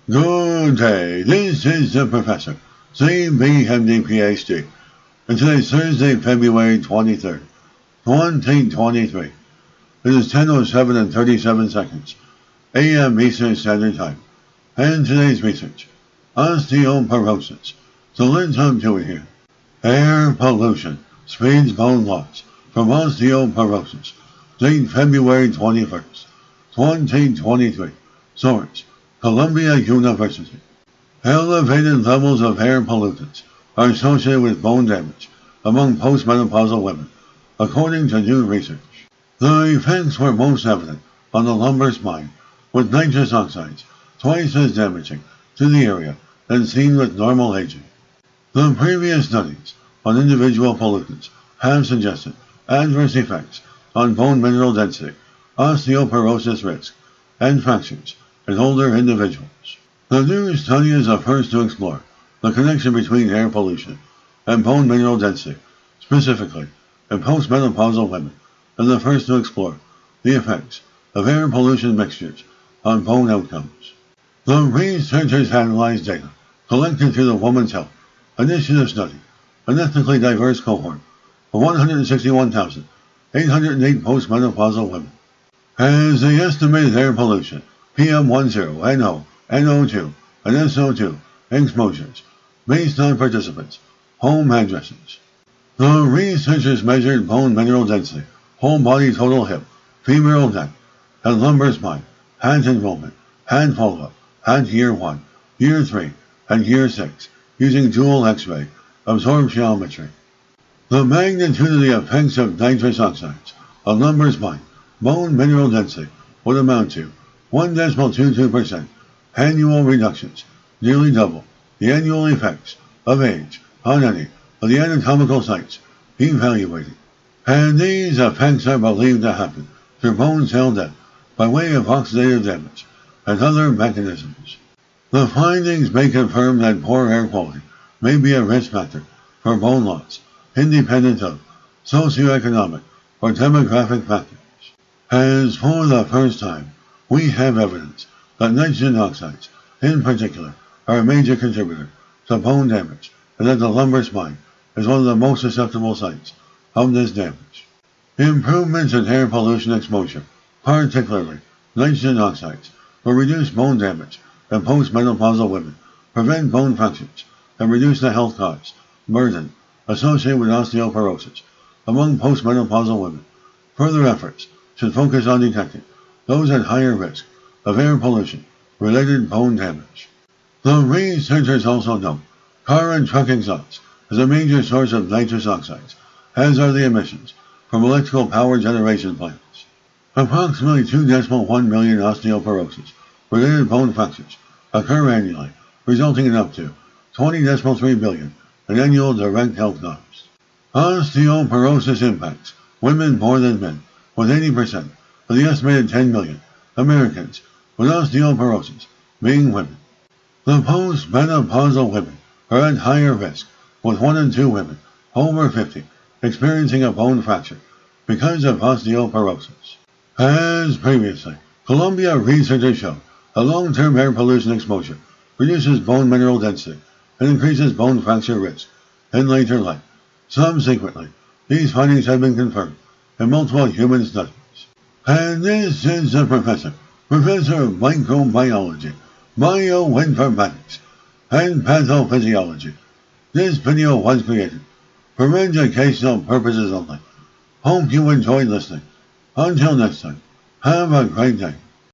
Good day, this is the Professor, CBMD PhD, and today's Thursday, February 23rd, 2023. It is 10:07 and 37 seconds, a.m. Eastern Standard Time, and today's research, osteoporosis. So let's jump to it here. Air pollution speeds bone loss from osteoporosis. Date February 21st, 2023. Source, Columbia University. Elevated levels of air pollutants are associated with bone damage among postmenopausal women, according to new research. The effects were most evident on the lumbar spine, with nitrous oxides twice as damaging to the area than seen with normal aging. The previous studies on individual pollutants have suggested adverse effects on bone mineral density, osteoporosis risk, and fractures in older individuals. The new study is the first to explore the connection between air pollution and bone mineral density, specifically in postmenopausal women, and the first to explore the effects of air pollution mixtures on bone outcomes. The researchers analyzed data collected through the Women's Health Initiative study, an ethnically diverse cohort of 161,808 postmenopausal women. As they estimated air pollution, PM10, NO, NO2, and SO2 exposures based on participants' home addresses. The researchers measured bone mineral density, whole body total hip, femoral neck, and lumbar spine, had enrollment, had follow-up, had year 1, year 3, and year 6, using dual X-ray absorptiometry. The magnitude of the effects of nitrous oxides on lumbar spine bone mineral density would amount to 1.22% annual reductions, nearly double the annual effects of age on any of the anatomical sites evaluated. And these effects are believed to happen through bone cell death by way of oxidative damage and other mechanisms. The findings may confirm that poor air quality may be a risk factor for bone loss, independent of socioeconomic or demographic factors. As for the first time, we have evidence that nitrogen oxides, in particular, are a major contributor to bone damage, and that the lumbar spine is one of the most susceptible sites of this damage. Improvements in air pollution exposure, particularly nitrogen oxides, will reduce bone damage in postmenopausal women, prevent bone fractures, and reduce the health costs, burden associated with osteoporosis among postmenopausal women. Further efforts should focus on detecting those at higher risk of air pollution-related bone damage. The researchers also note car and truck exhaust is a major source of nitrous oxides, as are the emissions from electrical power generation plants. Approximately 2.1 million osteoporosis-related bone fractures occur annually, resulting in up to 20.3 billion in annual direct health costs. Osteoporosis impacts women more than men, with 80% of the estimated 10 million Americans with osteoporosis being women. The postmenopausal women are at higher risk, with 1 in 2 women over 50 experiencing a bone fracture because of osteoporosis. As previously, Columbia researchers showed that long-term air pollution exposure reduces bone mineral density and increases bone fracture risk in later life. Subsequently, these findings have been confirmed in multiple human studies. And this is the Professor of Microbiology, Bioinformatics, and Pathophysiology. This video was created for educational purposes only. Hope you enjoyed listening. Until next time, have a great day.